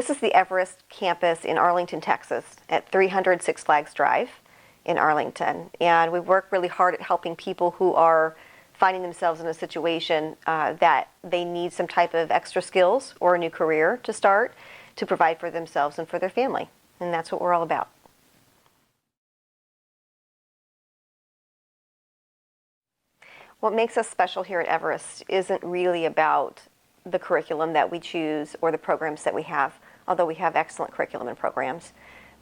This is the Everest campus in Arlington, Texas, at 300 Six Flags Drive in Arlington. And we work really hard at helping people who are finding themselves in a situation that they need some type of extra skills or a new career to start to provide for themselves and for their family. And that's what we're all about. What makes us special here at Everest isn't really about the curriculum that we choose or the programs that we have, although we have excellent curriculum and programs.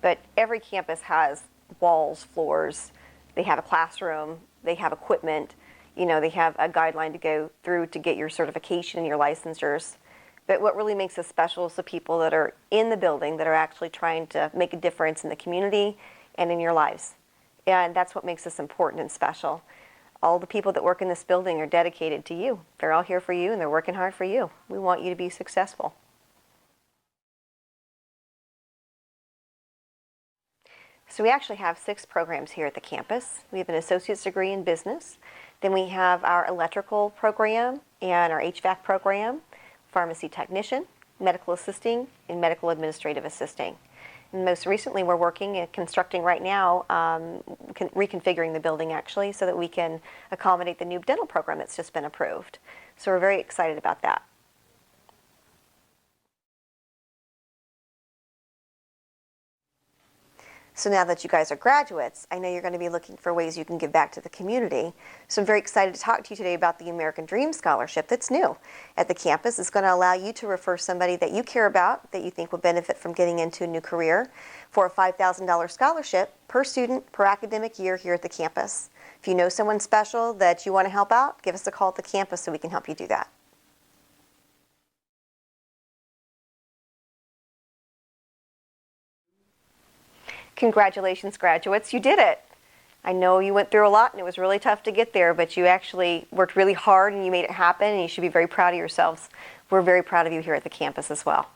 But every campus has walls, floors, they have a classroom, they have equipment, they have a guideline to go through to get your certification and your licensures. But what really makes us special is the people that are in the building that are actually trying to make a difference in the community and in your lives. And that's what makes us important and special. All the people that work in this building are dedicated to you. They're all here for you and they're working hard for you. We want you to be successful. So we actually have 6 programs here at the campus. We have an associate's degree in business. Then we have our electrical program and our HVAC program, pharmacy technician, medical assisting, and medical administrative assisting. And most recently, we're working and constructing right now, reconfiguring the building actually, so that we can accommodate the new dental program that's just been approved. So we're very excited about that. So now that you guys are graduates, I know you're going to be looking for ways you can give back to the community. So I'm very excited to talk to you today about the American Dream Scholarship that's new at the campus. It's going to allow you to refer somebody that you care about, that you think will benefit from getting into a new career, for a $5,000 scholarship per student per academic year here at the campus. If you know someone special that you want to help out, give us a call at the campus so we can help you do that. Congratulations, graduates, you did it. I know you went through a lot and it was really tough to get there, but you actually worked really hard and you made it happen, and you should be very proud of yourselves. We're very proud of you here at the campus as well.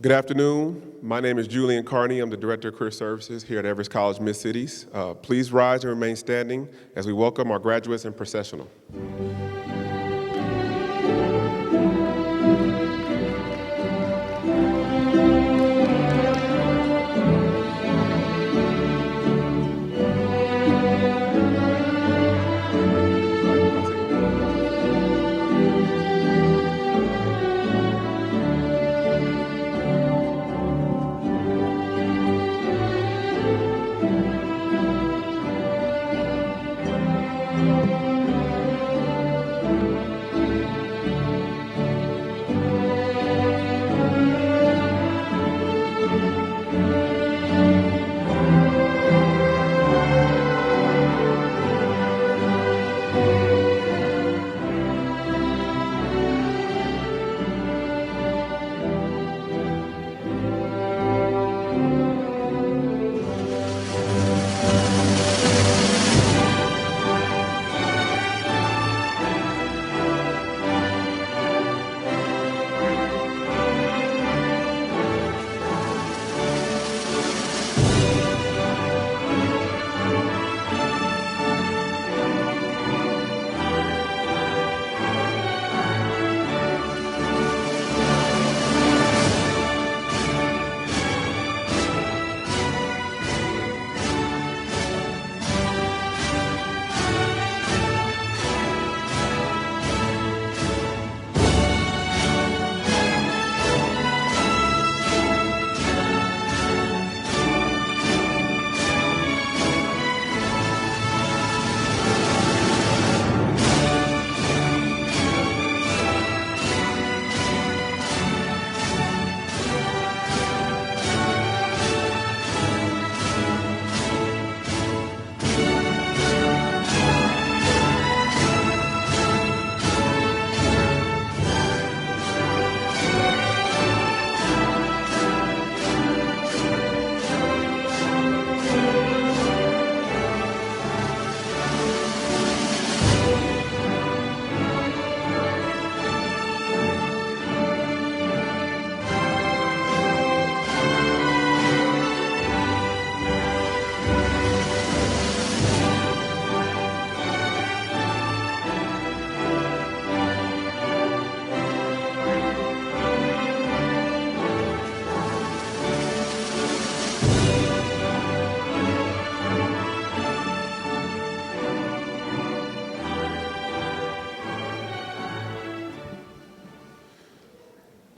Good afternoon. My name is Julian Carney. I'm the Director of Career Services here at Everest College Mid-Cities. Please rise and remain standing as we welcome our graduates and processional.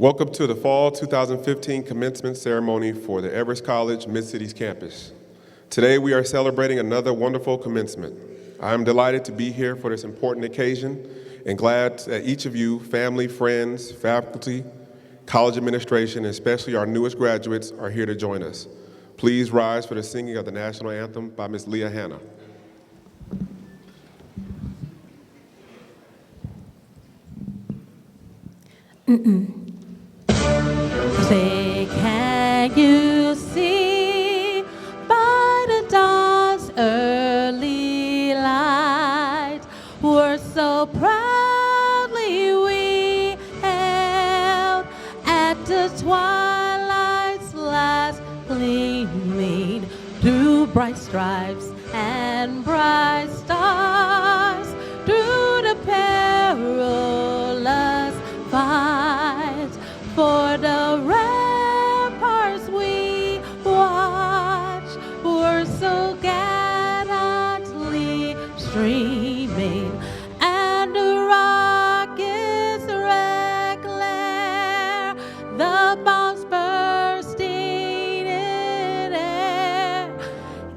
Welcome to the Fall 2015 commencement ceremony for the Everest College Mid-Cities campus. Today we are celebrating another wonderful commencement. I am delighted to be here for this important occasion and glad that each of you, family, friends, faculty, college administration, and especially our newest graduates are here to join us. Please rise for the singing of the national anthem by Ms. Leah Hanna. Say, can you see by the dawn's early light, we're so proudly we held at the twilight's last gleaming through bright stripes and bright stars, through the perilous fight. For the ramparts we watch were so gallantly streaming, and the rockets' red glare, the bombs bursting in air,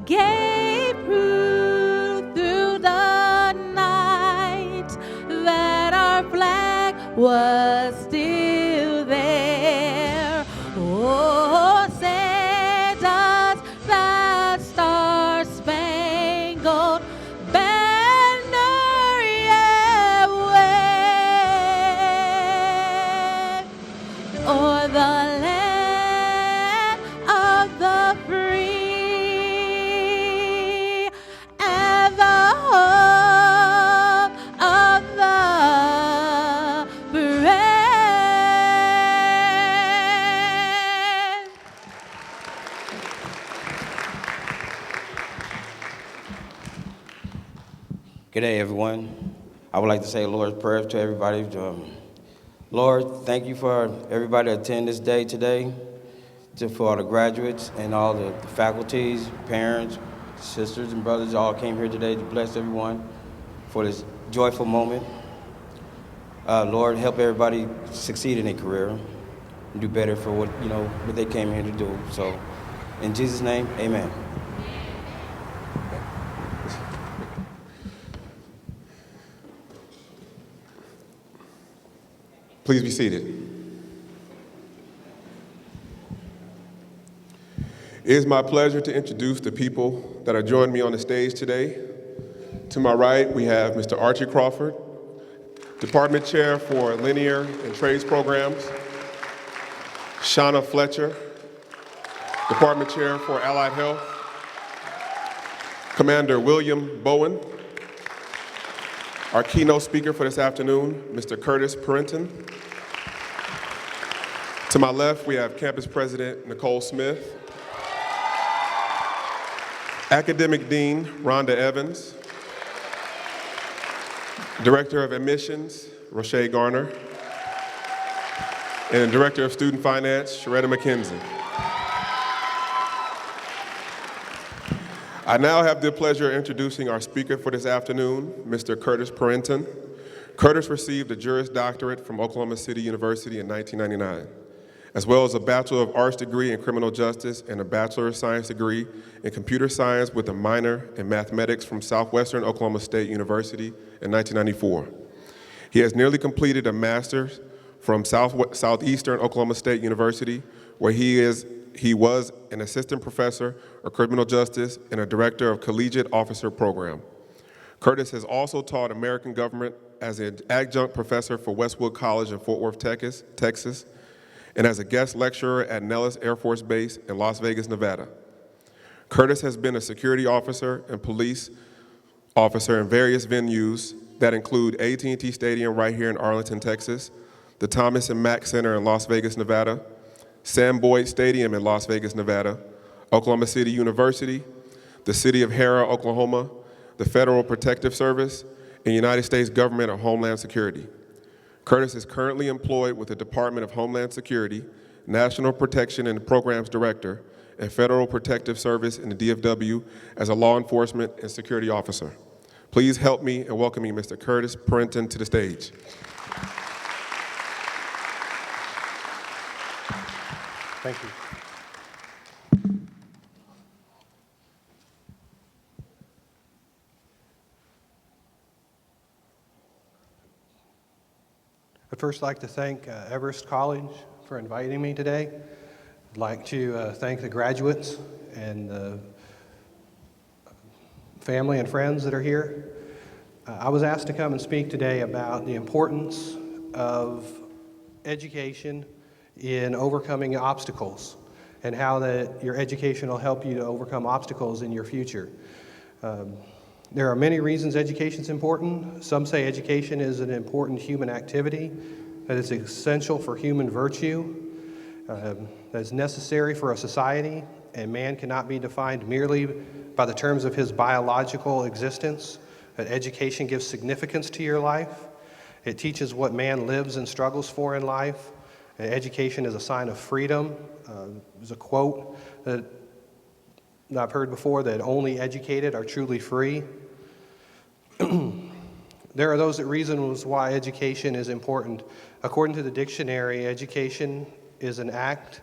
gave proof through the night that our flag was still there. Oh, say does that star-spangled banner yet wave o'er the land of the free and the hope of the brave? Good day, everyone. I would like to say a Lord's Prayer to everybody. Lord, thank you for everybody that attend this day today, for all the graduates and all the faculties, parents, sisters and brothers all came here today to bless everyone for this joyful moment. Lord, help everybody succeed in their career and do better for what they came here to do. So, in Jesus' name, amen. Please be seated. It is my pleasure to introduce the people that are joining me on the stage today. To my right, we have Mr. Archie Crawford, Department Chair for Linear and Trades Programs. Shauna Fletcher, Department Chair for Allied Health. Commander William Bowen. Our keynote speaker for this afternoon, Mr. Curtis Parenton. To my left, we have Campus President Nicole Smith. Academic Dean Rhonda Evans. Director of Admissions, Roche Garner. And Director of Student Finance, Sharetta McKenzie. I now have the pleasure of introducing our speaker for this afternoon, Mr. Curtis Parenton. Curtis received a Juris Doctorate from Oklahoma City University in 1999, as well as a Bachelor of Arts degree in Criminal Justice and a Bachelor of Science degree in Computer Science with a minor in Mathematics from Southwestern Oklahoma State University in 1994. He has nearly completed a Master's from Southeastern Oklahoma State University, where he was an Assistant Professor of Criminal Justice and a Director of Collegiate Officer Program. Curtis has also taught American Government as an Adjunct Professor for Westwood College in Fort Worth, Texas, and as a guest lecturer at Nellis Air Force Base in Las Vegas, Nevada. Curtis has been a security officer and police officer in various venues that include AT&T Stadium right here in Arlington, Texas, the Thomas and Mack Center in Las Vegas, Nevada, Sam Boyd Stadium in Las Vegas, Nevada, Oklahoma City University, the City of Hera, Oklahoma, the Federal Protective Service, and United States Government of Homeland Security. Curtis is currently employed with the Department of Homeland Security, National Protection and Programs Director, and Federal Protective Service in the DFW as a law enforcement and security officer. Please help me in welcoming Mr. Curtis Parenton to the stage. Thank you. I'd first like to thank Everest College for inviting me today. I'd like to thank the graduates and the family and friends that are here. I was asked to come and speak today about the importance of education in overcoming obstacles and how that your education will help you to overcome obstacles in your future. There are many reasons education is important. Some say education is an important human activity, that it's essential for human virtue, that is necessary for a society, and man cannot be defined merely by the terms of his biological existence, that education gives significance to your life. It teaches what man lives and struggles for in life. Education is a sign of freedom. There's a quote that I've heard before, that only educated are truly free. There are those that reason why education is important. According to the dictionary, education is an act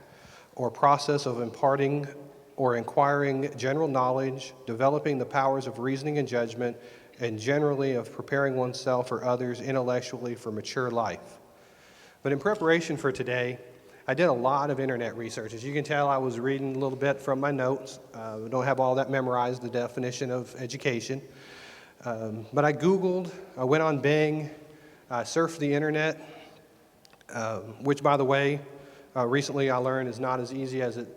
or process of imparting or acquiring general knowledge, developing the powers of reasoning and judgment, and generally of preparing oneself or others intellectually for mature life. But in preparation for today, I did a lot of internet research. As you can tell, I was reading a little bit from my notes. I don't have all that memorized, the definition of education. But I Googled, I went on Bing, I surfed the internet, which, by the way, recently I learned is not as easy as it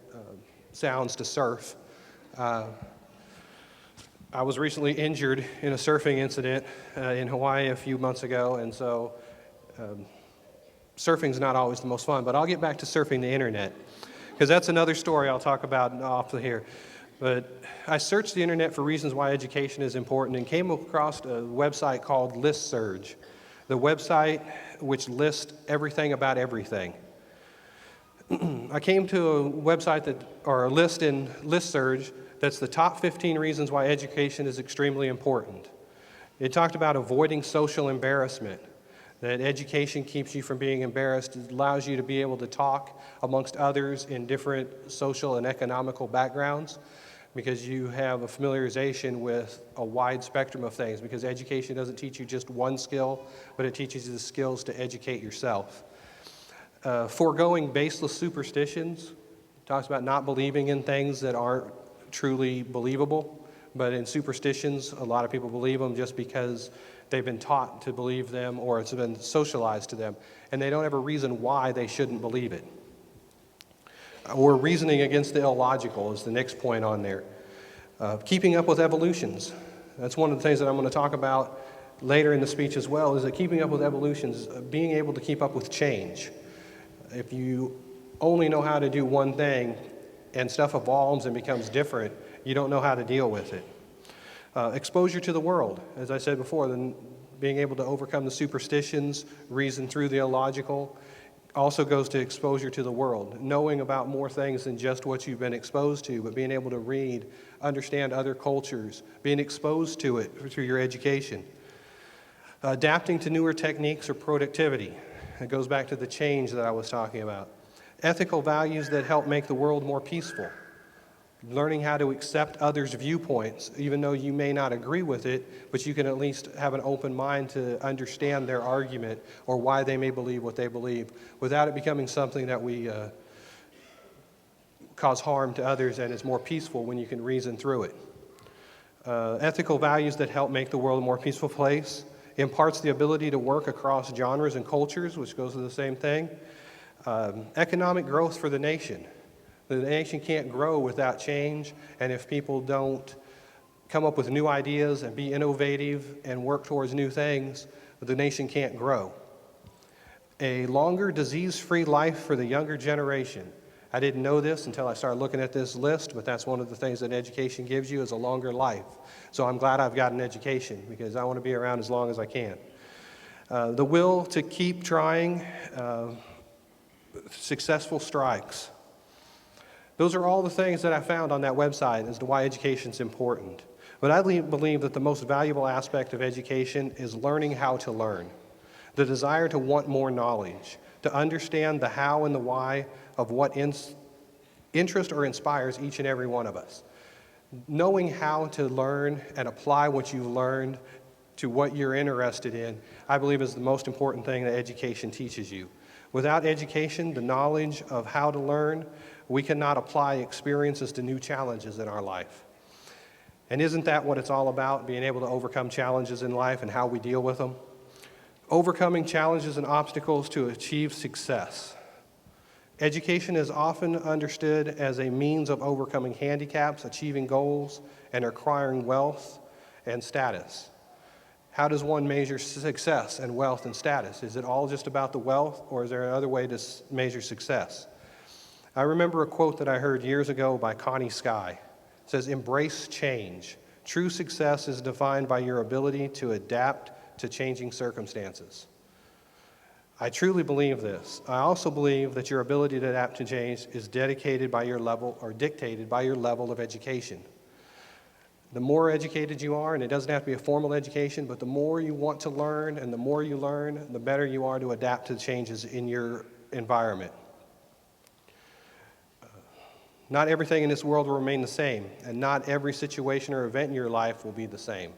sounds to surf. I was recently injured in a surfing incident in Hawaii a few months ago, and so surfing's not always the most fun, but I'll get back to surfing the internet, because that's another story I'll talk about off of here. But I searched the internet for reasons why education is important and came across a website called ListSurge, the website which lists everything about everything. I came to a website or a list in ListSurge that's the top 15 reasons why education is extremely important. It talked about avoiding social embarrassment, that education keeps you from being embarrassed. It allows you to be able to talk amongst others in different social and economical backgrounds, because you have a familiarization with a wide spectrum of things, because education doesn't teach you just one skill, but it teaches you the skills to educate yourself. Foregoing baseless superstitions, talks about not believing in things that aren't truly believable, but in superstitions, a lot of people believe them just because they've been taught to believe them or it's been socialized to them, and they don't have a reason why they shouldn't believe it. Or reasoning against the illogical is the next point on there. Keeping up with evolutions. That's one of the things that I'm going to talk about later in the speech as well, is that keeping up with evolutions, being able to keep up with change. If you only know how to do one thing and stuff evolves and becomes different, you don't know how to deal with it. Exposure to the world, as I said before, then being able to overcome the superstitions, reason through the illogical, also goes to exposure to the world, knowing about more things than just what you've been exposed to, but being able to read, understand other cultures, being exposed to it through your education. Adapting to newer techniques or productivity. It goes back to the change that I was talking about. Ethical values that help make the world more peaceful. Learning how to accept others' viewpoints, even though you may not agree with it, but you can at least have an open mind to understand their argument or why they may believe what they believe, without it becoming something that we cause harm to others, and it's more peaceful when you can reason through it. Ethical values that help make the world a more peaceful place. Imparts the ability to work across genres and cultures, which goes to the same thing. Economic growth for the nation. The nation can't grow without change, and if people don't come up with new ideas and be innovative and work towards new things, the nation can't grow. A longer disease-free life for the younger generation. I didn't know this until I started looking at this list, but that's one of the things that education gives you, is a longer life. So I'm glad I've got an education, because I want to be around as long as I can. The will to keep trying, successful strikes. Those are all the things that I found on that website as to why education is important. But I believe that the most valuable aspect of education is learning how to learn. The desire to want more knowledge, to understand the how and the why of what interests or inspires each and every one of us. Knowing how to learn and apply what you've learned to what you're interested in, I believe is the most important thing that education teaches you. Without education, the knowledge of how to learn, we cannot apply experiences to new challenges in our life. And isn't that what it's all about, being able to overcome challenges in life and how we deal with them? Overcoming challenges and obstacles to achieve success. Education is often understood as a means of overcoming handicaps, achieving goals, and acquiring wealth and status. How does one measure success and wealth and status? Is it all just about the wealth, or is there another way to measure success? I remember a quote that I heard years ago by Connie Sky. It says, "Embrace change. True success is defined by your ability to adapt to changing circumstances." I truly believe this. I also believe that your ability to adapt to change is dedicated by your level or dictated by your level of education. The more educated you are, and it doesn't have to be a formal education, but the more you want to learn and the more you learn, the better you are to adapt to changes in your environment. Not everything in this world will remain the same, and not every situation or event in your life will be the same.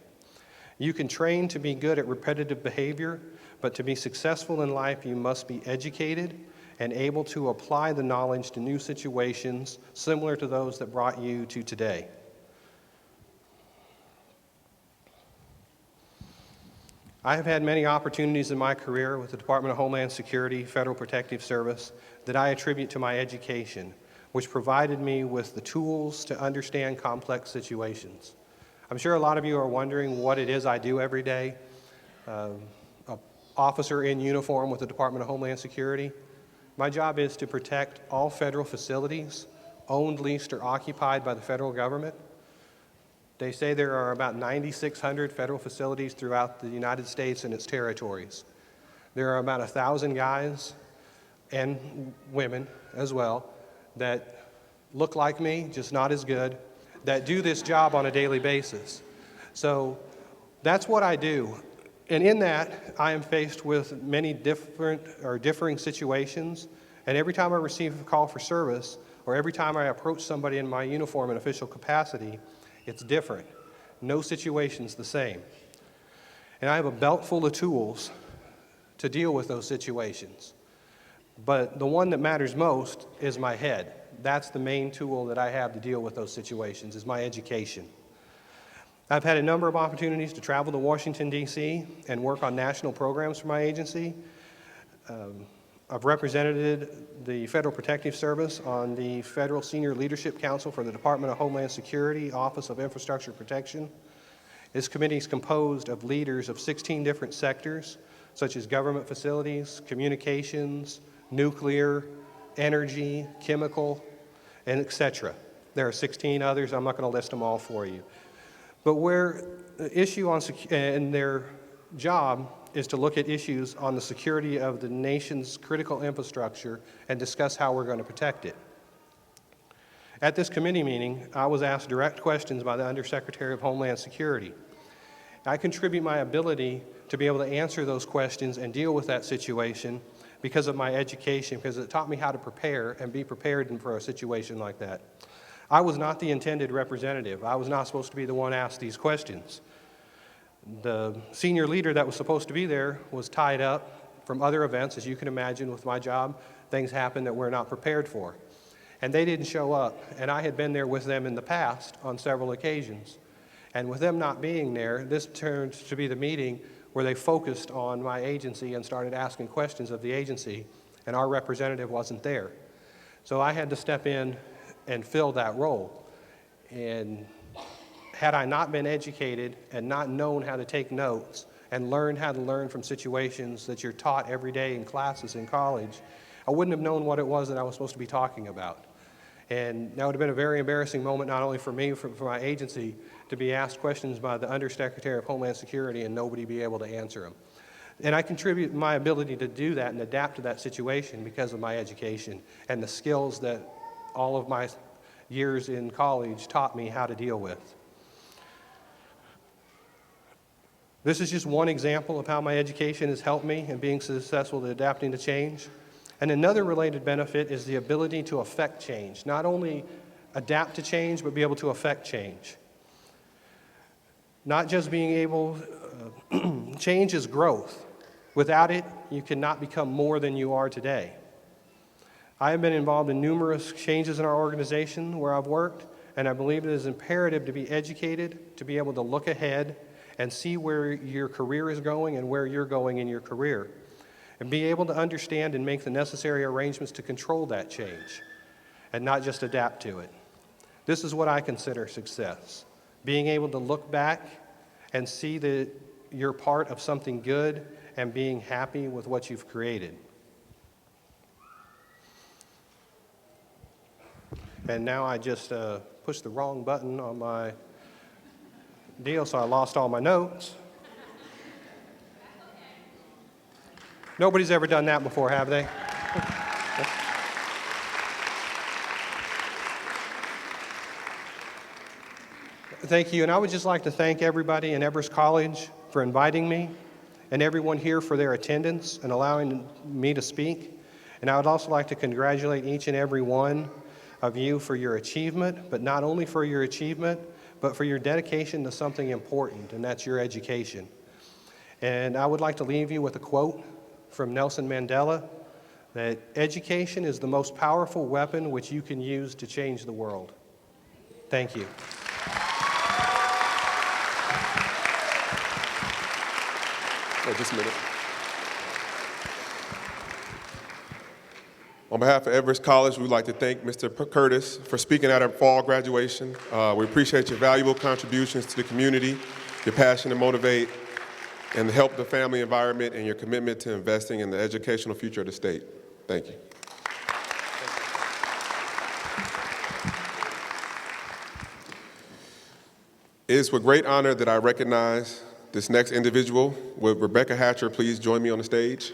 You can train to be good at repetitive behavior, but to be successful in life, you must be educated and able to apply the knowledge to new situations similar to those that brought you to today. I have had many opportunities in my career with the Department of Homeland Security, Federal Protective Service, that I attribute to my education, which provided me with the tools to understand complex situations. I'm sure a lot of you are wondering what it is I do every day. An officer in uniform with the Department of Homeland Security. My job is to protect all federal facilities owned, leased, or occupied by the federal government. They say there are about 9,600 federal facilities throughout the United States and its territories. There are about 1,000 guys and women as well that look like me, just not as good, that do this job on a daily basis. So that's what I do. And in that, I am faced with many different or differing situations. And every time I receive a call for service, or every time I approach somebody in my uniform in official capacity, it's different. No situation's the same. And I have a belt full of tools to deal with those situations. But the one that matters most is my head. That's the main tool that I have to deal with those situations, is my education. I've had a number of opportunities to travel to Washington, D.C. and work on national programs for my agency. I've represented the Federal Protective Service on the Federal Senior Leadership Council for the Department of Homeland Security, Office of Infrastructure Protection. This committee is composed of leaders of 16 different sectors, such as government facilities, communications, nuclear, energy, chemical, and etc. There are 16 others. I'm not going to list them all for you. But where the issue on and their job is to look at issues on the security of the nation's critical infrastructure and discuss how we're going to protect it. At this committee meeting, I was asked direct questions by the Undersecretary of Homeland Security. I contribute my ability to be able to answer those questions and deal with that situation because of my education, because it taught me how to prepare and be prepared for a situation like that. I was not the intended representative. I was not supposed to be the one asked these questions. The senior leader that was supposed to be there was tied up from other events. As you can imagine with my job, things happen that we're not prepared for. And they didn't show up, and I had been there with them in the past on several occasions. And with them not being there, this turned to be the meeting where they focused on my agency and started asking questions of the agency, and our representative wasn't there. So I had to step in and fill that role. And had I not been educated and not known how to take notes and learn how to learn from situations that you're taught every day in classes in college, I wouldn't have known what it was that I was supposed to be talking about. And that would have been a very embarrassing moment, not only for me, for my agency, to be asked questions by the Undersecretary of Homeland Security and nobody be able to answer them. And I contribute my ability to do that and adapt to that situation because of my education and the skills that all of my years in college taught me how to deal with. This is just one example of how my education has helped me in being successful at adapting to change. And another related benefit is the ability to affect change. Not only adapt to change, but be able to affect change. Not just being able, change is growth. Without it, you cannot become more than you are today. I have been involved in numerous changes in our organization where I've worked, and I believe it is imperative to be educated, to be able to look ahead and see where your career is going and where you're going in your career, and be able to understand and make the necessary arrangements to control that change and not just adapt to it. This is what I consider success, being able to look back and see that you're part of something good and being happy with what you've created. And now I just pushed the wrong button on my deal, so I lost all my notes. Nobody's ever done that before, have they? Thank you, and I would just like to thank everybody in Everest College for inviting me, and everyone here for their attendance and allowing me to speak. And I would also like to congratulate each and every one of you for your achievement, but not only for your achievement, but for your dedication to something important, and that's your education. And I would like to leave you with a quote from Nelson Mandela, that education is the most powerful weapon which you can use to change the world. Thank you. Oh, just a minute. On behalf of Everest College, we'd like to thank Mr. Curtis for speaking at our fall graduation. We appreciate your valuable contributions to the community, your passion to motivate and help the family environment, and your commitment to investing in the educational future of the state. Thank you. It is with great honor that I recognize this next individual. Would Rebecca Hatcher please join me on the stage?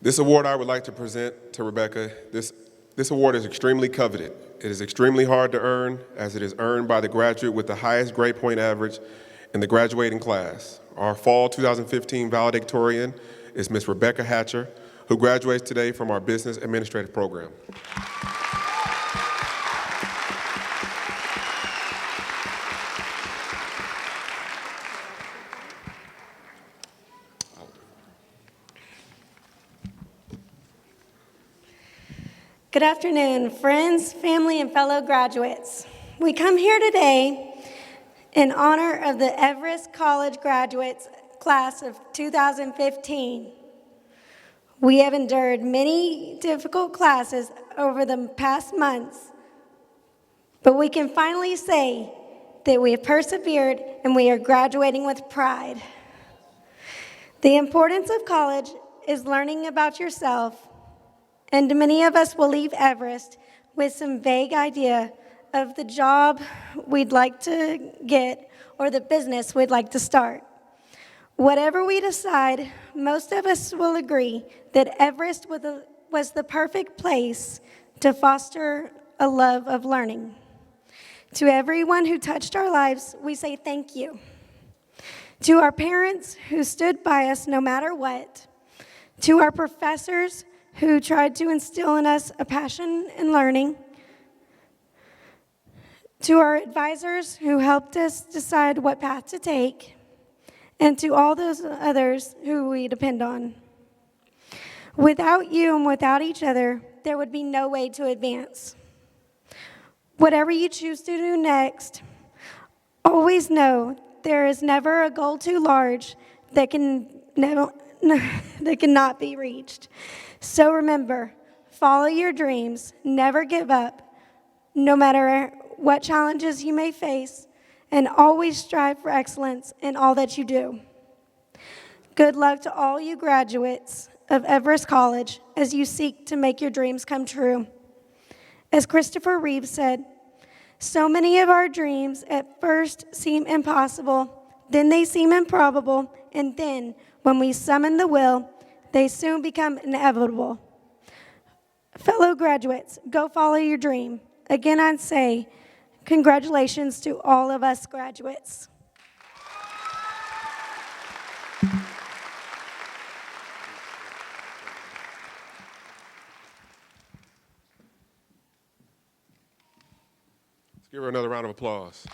This award I would like to present to Rebecca. This award is extremely coveted. It is extremely hard to earn, as it is earned by the graduate with the highest grade point average in the graduating class. Our fall 2015 valedictorian is Ms. Rebecca Hatcher, who graduates today from our business administrative program. Good afternoon, friends, family, and fellow graduates. We come here today in honor of the Everest College graduates class of 2015. We have endured many difficult classes over the past months, but we can finally say that we have persevered and we are graduating with pride. The importance of college is learning about yourself, and many of us will leave Everest with some vague idea of the job we'd like to get or the business we'd like to start. Whatever we decide, most of us will agree that Everest was the perfect place to foster a love of learning. To everyone who touched our lives, we say thank you. To our parents who stood by us no matter what, to our professors who tried to instill in us a passion in learning, to our advisors who helped us decide what path to take, and to all those others who we depend on. Without you and without each other, there would be no way to advance. Whatever you choose to do next, always know there is never a goal too large that cannot be reached. So remember, follow your dreams, never give up, no matter what challenges you may face, and always strive for excellence in all that you do. Good luck to all you graduates of Everest College as you seek to make your dreams come true. As Christopher Reeve said, so many of our dreams at first seem impossible, then they seem improbable, and then when we summon the will, they soon become inevitable. Fellow graduates, go follow your dream. Again, I'd say congratulations to all of us graduates. Let's give her another round of applause.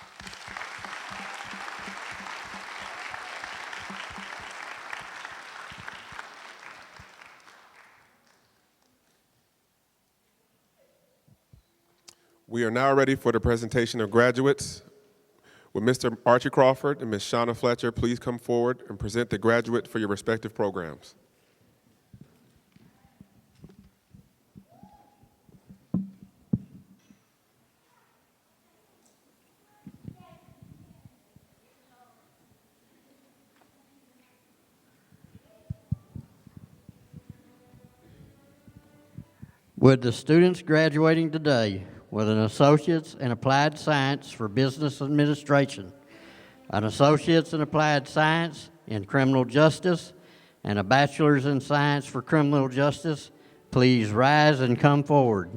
We are now ready for the presentation of graduates. Will Mr. Archie Crawford and Ms. Shauna Fletcher please come forward and present the graduate for your respective programs? Would the students graduating today with an Associate's in Applied Science for Business Administration, an Associate's in Applied Science in Criminal Justice, and a Bachelor's in Science for Criminal Justice please rise and come forward?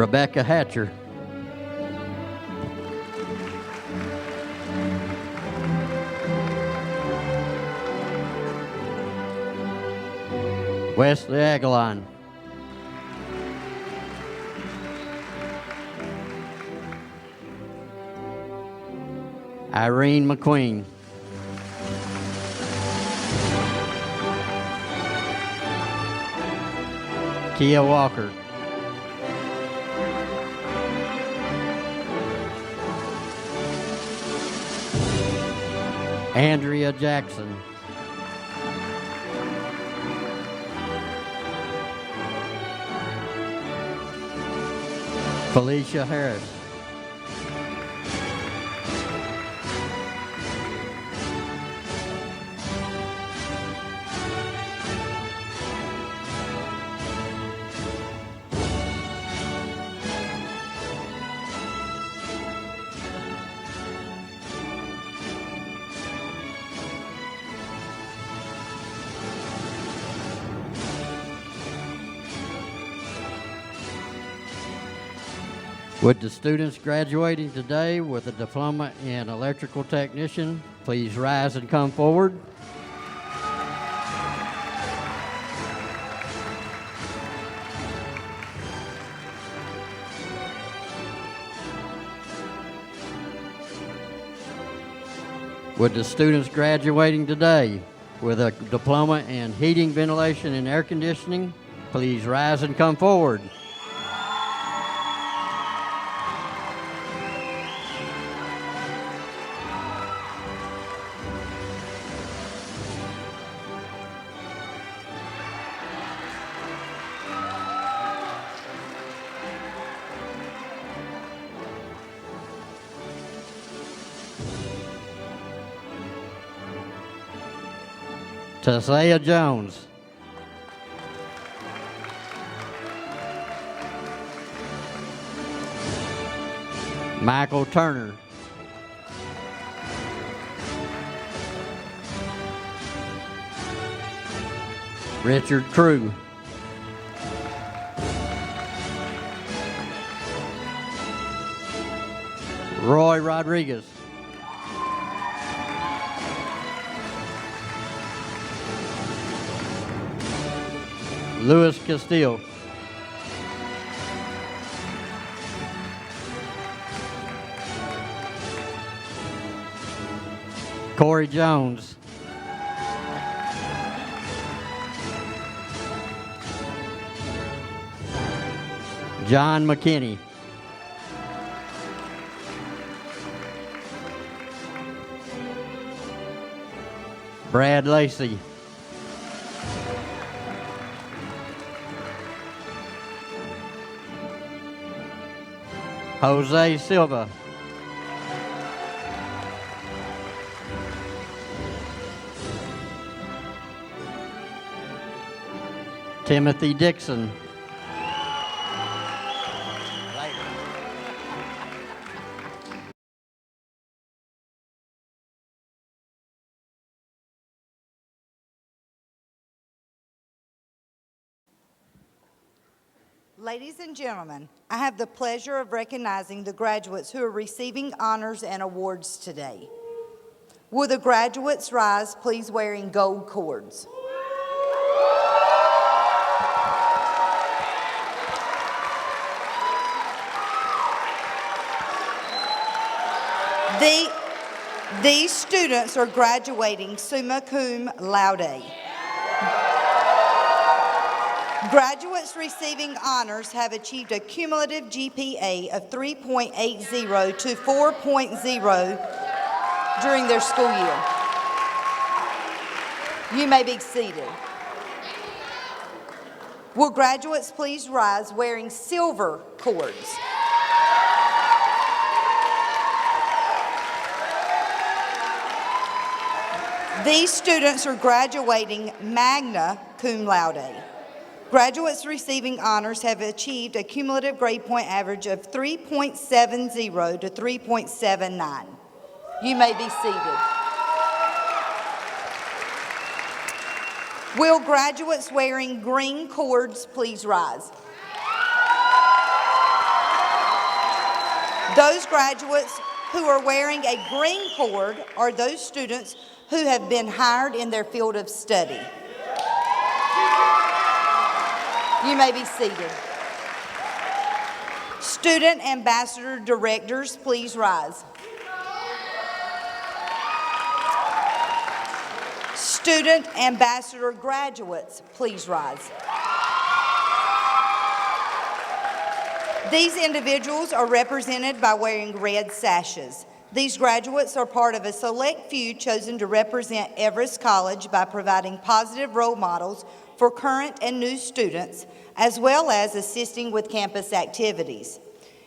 Rebecca Hatcher. Wesley Aguilon. Irene McQueen. Kia Walker. Andrea Jackson. Felicia Harris. Would the students graduating today with a diploma in electrical technician please rise and come forward? Would the students graduating today with a diploma in heating, ventilation, and air conditioning please rise and come forward? Tasia Jones. Michael Turner. Richard Crew. Roy Rodriguez. Louis Castillo. Corey Jones. John McKinney. Brad Lacey. Jose Silva. Timothy Dixon. Ladies and gentlemen, I have the pleasure of recognizing the graduates who are receiving honors and awards today. Will the graduates rise, please, wearing gold cords? These students are graduating summa cum laude. Graduates receiving honors have achieved a cumulative GPA of 3.80 to 4.0 during their school year. You may be seated. Will graduates please rise wearing silver cords? These students are graduating magna cum laude. Graduates receiving honors have achieved a cumulative grade point average of 3.70 to 3.79. You may be seated. Will graduates wearing green cords please rise? Those graduates who are wearing a green cord are those students who have been hired in their field of study. You may be seated. Student ambassador directors, please rise. Student ambassador graduates, please rise. These individuals are represented by wearing red sashes. These graduates are part of a select few chosen to represent Everest College by providing positive role models for current and new students, as well as assisting with campus activities.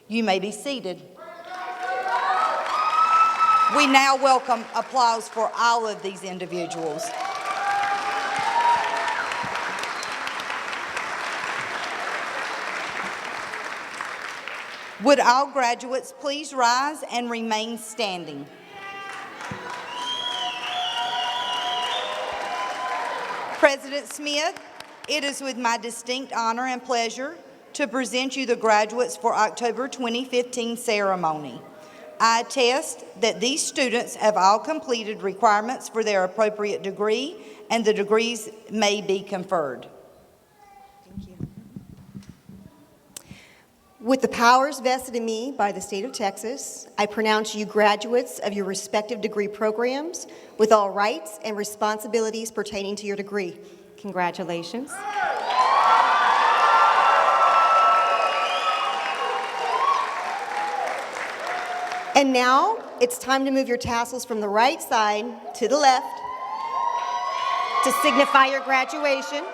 You may be seated. We now welcome applause for all of these individuals. Would all graduates please rise and remain standing? President Smith, it is with my distinct honor and pleasure to present you the graduates for October 2015 ceremony. I attest that these students have all completed requirements for their appropriate degree, and the degrees may be conferred. Thank you. With the powers vested in me by the state of Texas, I pronounce you graduates of your respective degree programs with all rights and responsibilities pertaining to your degree. Congratulations. And now it's time to move your tassels from the right side to the left to signify your graduation.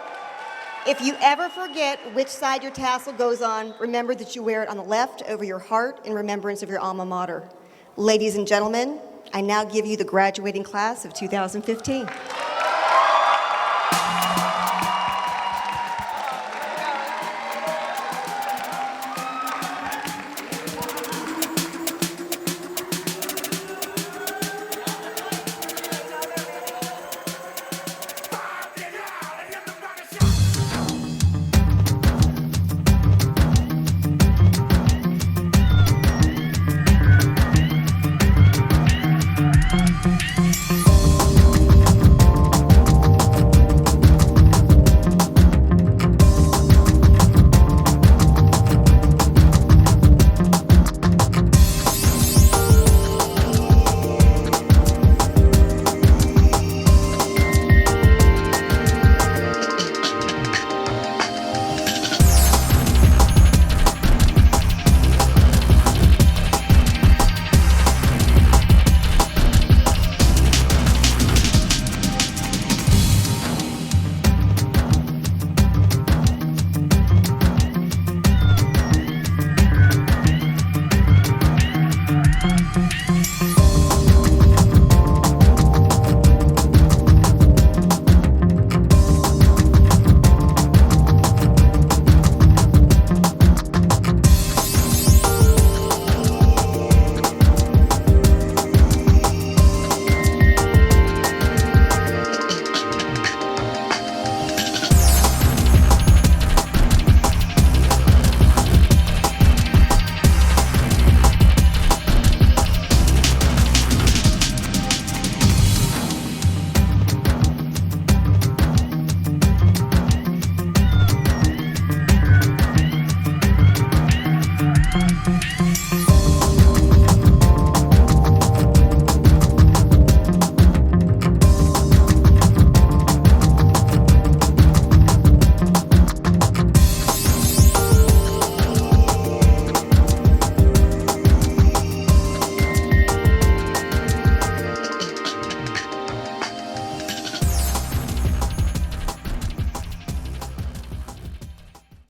If you ever forget which side your tassel goes on, remember that you wear it on the left over your heart in remembrance of your alma mater. Ladies and gentlemen, I now give you the graduating class of 2015.